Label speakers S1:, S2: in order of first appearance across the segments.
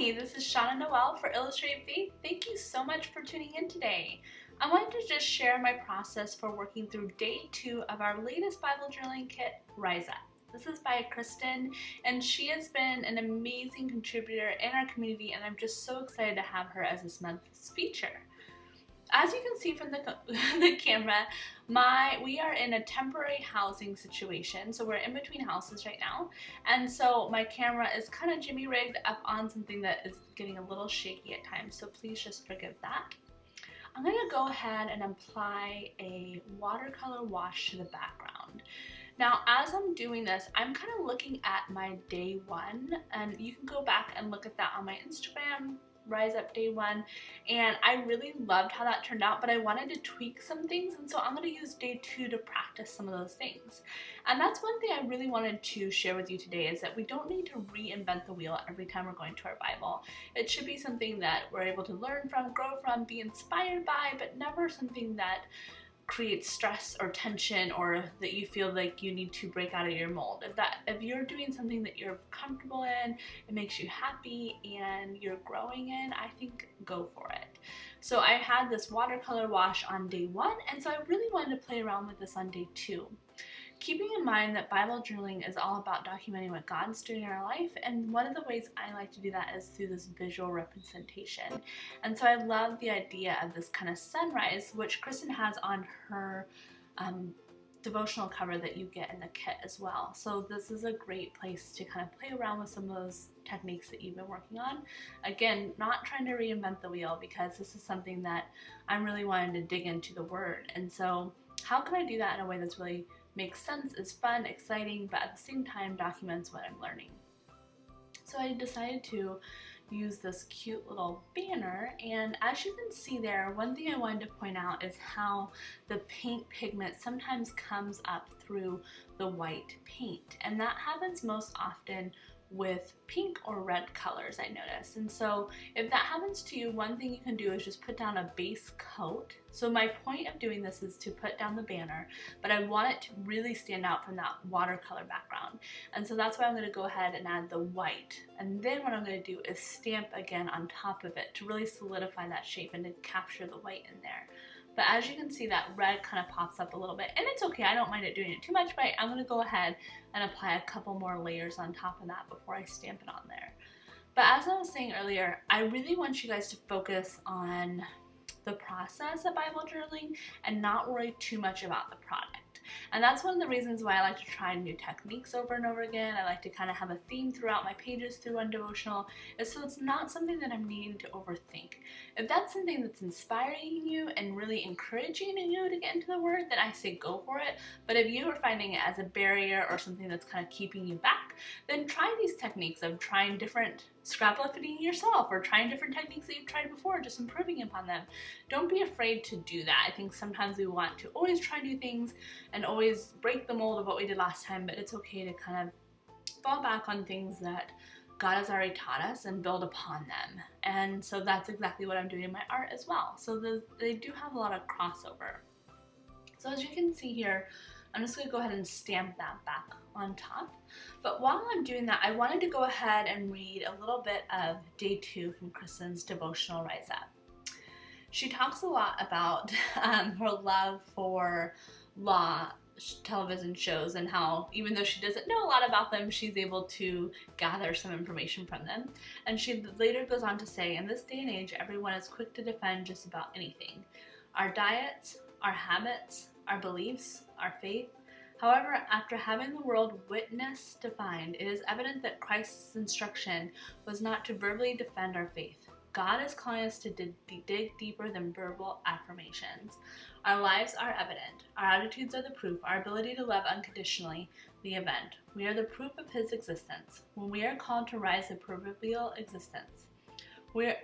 S1: Hi, this is Shauna Noel for Illustrated Faith. Thank you so much for tuning in today. I wanted to just share my process for working through day 2 of our latest Bible journaling kit, Rise Up. This is by Kristen, and she has been an amazing contributor in our community, and I'm just so excited to have her as this month's feature. As you can see from the camera, we are in a temporary housing situation, so we're in between houses right now, and so my camera is kind of jimmy rigged up on something that is getting a little shaky at times, so please just forgive that. I'm going to go ahead and apply a watercolor wash to the background. Now, as I'm doing this, I'm kind of looking at my day 1, and you can go back and look at that on my Instagram, Rise Up Day 1, and I really loved how that turned out, but I wanted to tweak some things, and so I'm going to use day 2 to practice some of those things. And that's one thing I really wanted to share with you today, is that we don't need to reinvent the wheel every time we're going to our Bible. It should be something that we're able to learn from, grow from, be inspired by, but never something that creates stress or tension, or that you feel like you need to break out of your mold. If you're doing something that you're comfortable in, it makes you happy, and you're growing in, I think go for it. So I had this watercolor wash on day 1, and so I really wanted to play around with this on day 2. Keeping in mind that Bible journaling is all about documenting what God's doing in our life, and one of the ways I like to do that is through this visual representation. And so I love the idea of this kind of sunrise, which Kristen has on her devotional cover that you get in the kit as well. So this is a great place to kind of play around with some of those techniques that you've been working on. Again, not trying to reinvent the wheel, because this is something that I'm really wanting to dig into the Word. And so how can I do that in a way that's really makes sense, is fun, exciting, but at the same time documents what I'm learning? So I decided to use this cute little banner, and as you can see there, one thing I wanted to point out is how the paint pigment sometimes comes up through the white paint, and that happens most often with pink or red colors, I noticed. And so if that happens to you, one thing you can do is just put down a base coat. So my point of doing this is to put down the banner, but I want it to really stand out from that watercolor background. And so that's why I'm going to go ahead and add the white. And then what I'm going to do is stamp again on top of it to really solidify that shape and to capture the white in there. But as you can see, that red kind of pops up a little bit, and it's okay, I don't mind it doing it too much, but I'm going to go ahead and apply a couple more layers on top of that before I stamp it on there. But as I was saying earlier, I really want you guys to focus on the process of Bible journaling and not worry too much about the product. And that's one of the reasons why I like to try new techniques over and over again. I like to kind of have a theme throughout my pages through one devotional, so it's not something that I'm needing to overthink. If that's something that's inspiring you and really encouraging you to get into the Word, then I say go for it. But if you are finding it as a barrier or something that's kind of keeping you back, then try these techniques of trying different scraplifting yourself, or trying different techniques that you've tried before, just improving upon them. Don't be afraid to do that. I think sometimes we want to always try new things and always break the mold of what we did last time, but it's okay to kind of fall back on things that God has already taught us and build upon them. And so that's exactly what I'm doing in my art as well. So they do have a lot of crossover. So as you can see here, I'm just going to go ahead and stamp that back on top. But while I'm doing that, I wanted to go ahead and read a little bit of day 2 from Kristen's devotional Rise Up. She talks a lot about her love for law television shows, and how even though she doesn't know a lot about them, she's able to gather some information from them. And she later goes on to say, in this day and age, everyone is quick to defend just about anything. Our diets, our habits, our beliefs, our faith. However, after having the world witness defined, it is evident that Christ's instruction was not to verbally defend our faith. God is calling us to dig deeper than verbal affirmations. Our lives are evident. Our attitudes are the proof. Our ability to love unconditionally, the event. We are the proof of His existence. When we are called to rise the proverbial existence, when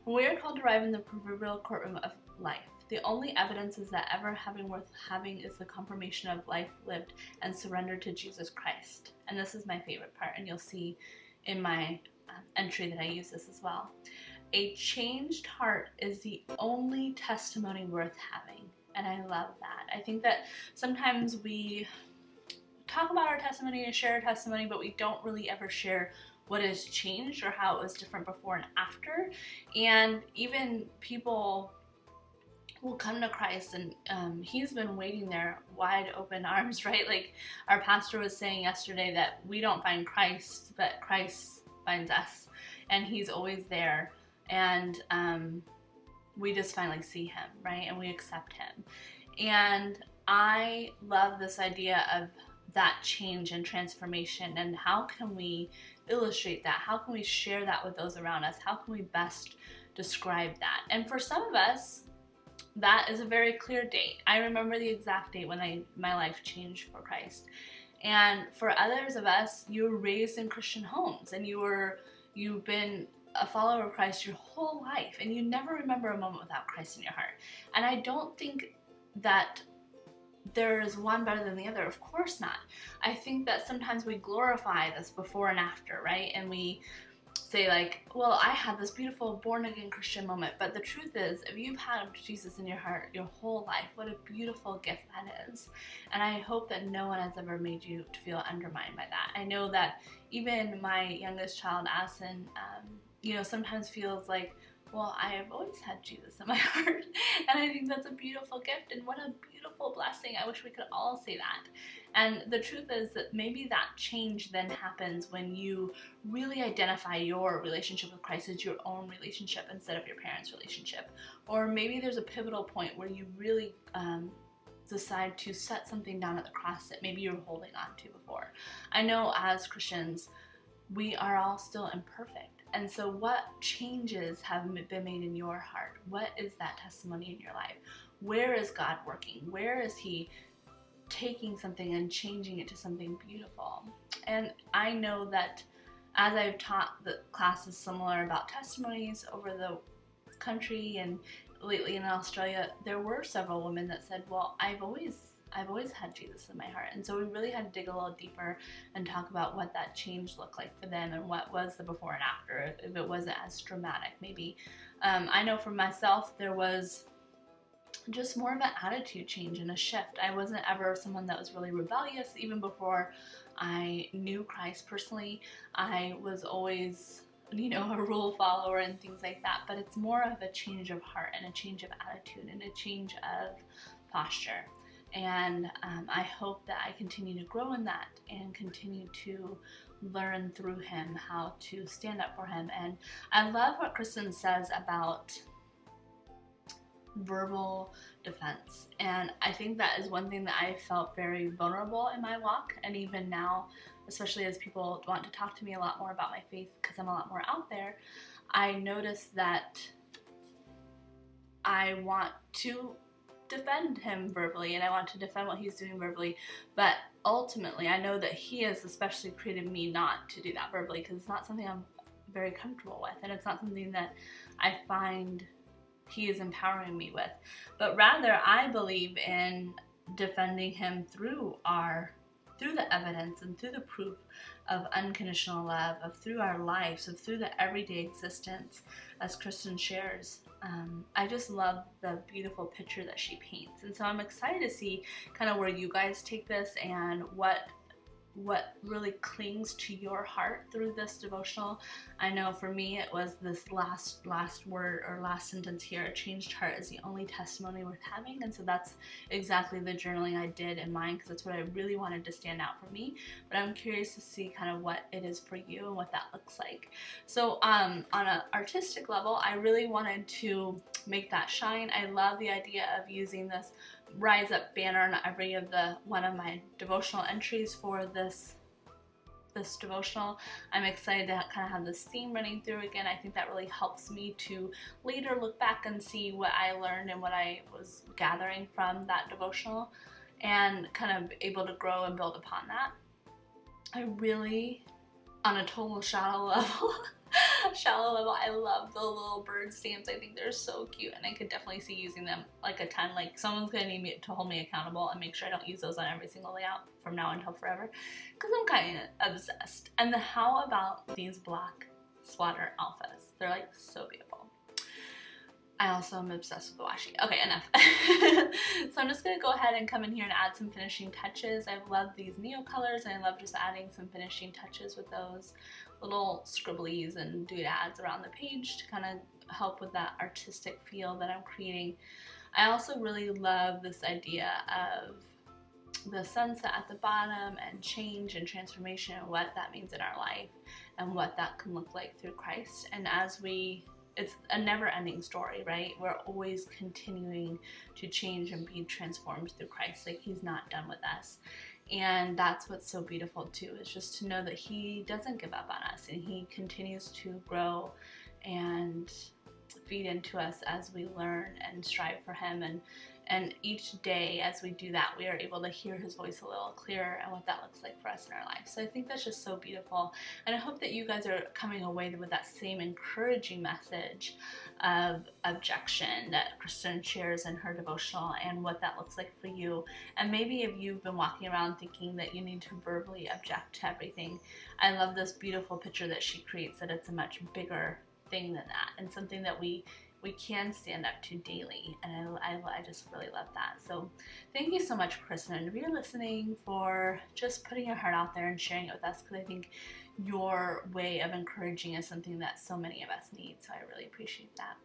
S1: we are called to arrive in the proverbial courtroom of life, the only evidence is that ever having worth having is the confirmation of life lived and surrendered to Jesus Christ. And this is my favorite part, and you'll see in my entry that I use this as well. A changed heart is the only testimony worth having. And I love that. I think that sometimes we talk about our testimony and share our testimony, but we don't really ever share what has changed or how it was different before and after. And even people will come to Christ, and he's been waiting there, wide open arms, right? Like our pastor was saying yesterday that we don't find Christ, but Christ finds us, and he's always there. And we just finally see him, right? And we accept him. And I love this idea of that change and transformation, and how can we illustrate that? How can we share that with those around us? How can we best describe that? And for some of us, that is a very clear date. I remember the exact date when my life changed for Christ. And for others of us, you were raised in Christian homes, and you've been a follower of Christ your whole life, and you never remember a moment without Christ in your heart. And I don't think that there is one better than the other. Of course not. I think that sometimes we glorify this before and after, right? And we say like, well, I had this beautiful born-again Christian moment. But the truth is, if you've had Jesus in your heart your whole life, what a beautiful gift that is. And I hope that no one has ever made you to feel undermined by that. I know that even my youngest child, Asin, sometimes feels like, well, I have always had Jesus in my heart. And I think that's a beautiful gift, and what a beautiful blessing. I wish we could all say that. And the truth is that maybe that change then happens when you really identify your relationship with Christ as your own relationship instead of your parents' relationship. Or maybe there's a pivotal point where you really decide to set something down at the cross that maybe you were holding on to before. I know as Christians, we are all still imperfect. And so what changes have been made in your heart? What is that testimony in your life? Where is God working? Where is he taking something and changing it to something beautiful? And I know that as I've taught the classes similar about testimonies over the country and lately in Australia, there were several women that said, well, I've always had Jesus in my heart. And so we really had to dig a little deeper and talk about what that change looked like for them, and what was the before and after, if it wasn't as dramatic maybe. I know for myself, there was just more of an attitude change and a shift. I wasn't ever someone that was really rebellious. Even before I knew Christ personally, I was always a rule follower and things like that. But it's more of a change of heart and a change of attitude and a change of posture. And I hope that I continue to grow in that and continue to learn through him how to stand up for him. And I love what Kristen says about verbal defense. And I think that is one thing that I felt very vulnerable in my walk. And even now, especially as people want to talk to me a lot more about my faith because I'm a lot more out there, I notice that I want to defend him verbally, and I want to defend what he's doing verbally, but ultimately I know that he has especially created me not to do that verbally, because it's not something I'm very comfortable with, and it's not something that I find he is empowering me with. But rather, I believe in defending him through the evidence and through the proof of unconditional love, through our lives, through the everyday existence, as Kristen shares. I just love the beautiful picture that she paints. And so I'm excited to see kind of where you guys take this, and what really clings to your heart through this devotional. I know for me it was this last word or last sentence here, a changed heart is the only testimony worth having. And so that's exactly the journaling I did in mine, because that's what I really wanted to stand out for me. But I'm curious to see kind of what it is for you and what that looks like. So on an artistic level, I really wanted to make that shine. I love the idea of using this Rise Up banner on every one of my devotional entries for this devotional. I'm excited to kind of have this theme running through again. I think that really helps me to later look back and see what I learned and what I was gathering from that devotional, and kind of able to grow and build upon that. I really, on a total shallow level, I love the little bird stamps. I think they're so cute, and I could definitely see using them like a ton. Like, someone's gonna need me to hold me accountable and make sure I don't use those on every single layout from now until forever, because I'm kind of obsessed. And how about these black swatter alphas? They're like so beautiful. I also am obsessed with washi. Okay, enough. So I'm just going to go ahead and come in here and add some finishing touches. I love these Neo colors, and I love just adding some finishing touches with those little scribblies and doodads around the page to kind of help with that artistic feel that I'm creating. I also really love this idea of the sunset at the bottom and change and transformation and what that means in our life and what that can look like through Christ. And as it's a never-ending story, right? We're always continuing to change and be transformed through Christ. Like, he's not done with us. And that's what's so beautiful too, is just to know that he doesn't give up on us, and he continues to grow and feed into us as we learn and strive for him. And each day as we do that, we are able to hear his voice a little clearer and what that looks like for us in our life. So I think that's just so beautiful. And I hope that you guys are coming away with that same encouraging message of objection that Kristen shares in her devotional and what that looks like for you. And maybe if you've been walking around thinking that you need to verbally object to everything, I love this beautiful picture that she creates, that it's a much bigger thing than that, and something that we can stand up to daily. And I just really love that. So thank you so much, Kristen, if you're listening, for just putting your heart out there and sharing it with us, because I think your way of encouraging is something that so many of us need. So I really appreciate that.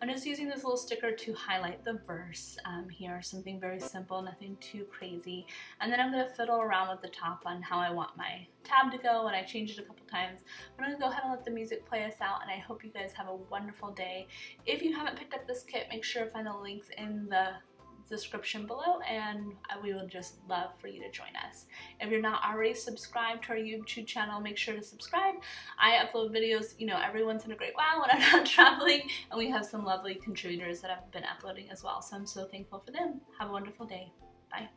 S1: I'm just using this little sticker to highlight the verse here, something very simple, nothing too crazy. And then I'm going to fiddle around with the top on how I want my tab to go, and I changed it a couple times. I'm going to go ahead and let the music play us out, and I hope you guys have a wonderful day. If you haven't picked up this kit, make sure to find the links in the description below, and we would just love for you to join us. If you're not already subscribed to our YouTube channel, make sure to subscribe. I upload videos, every once in a great while when I'm not traveling, and we have some lovely contributors that have been uploading as well, so I'm so thankful for them. Have a wonderful day. Bye.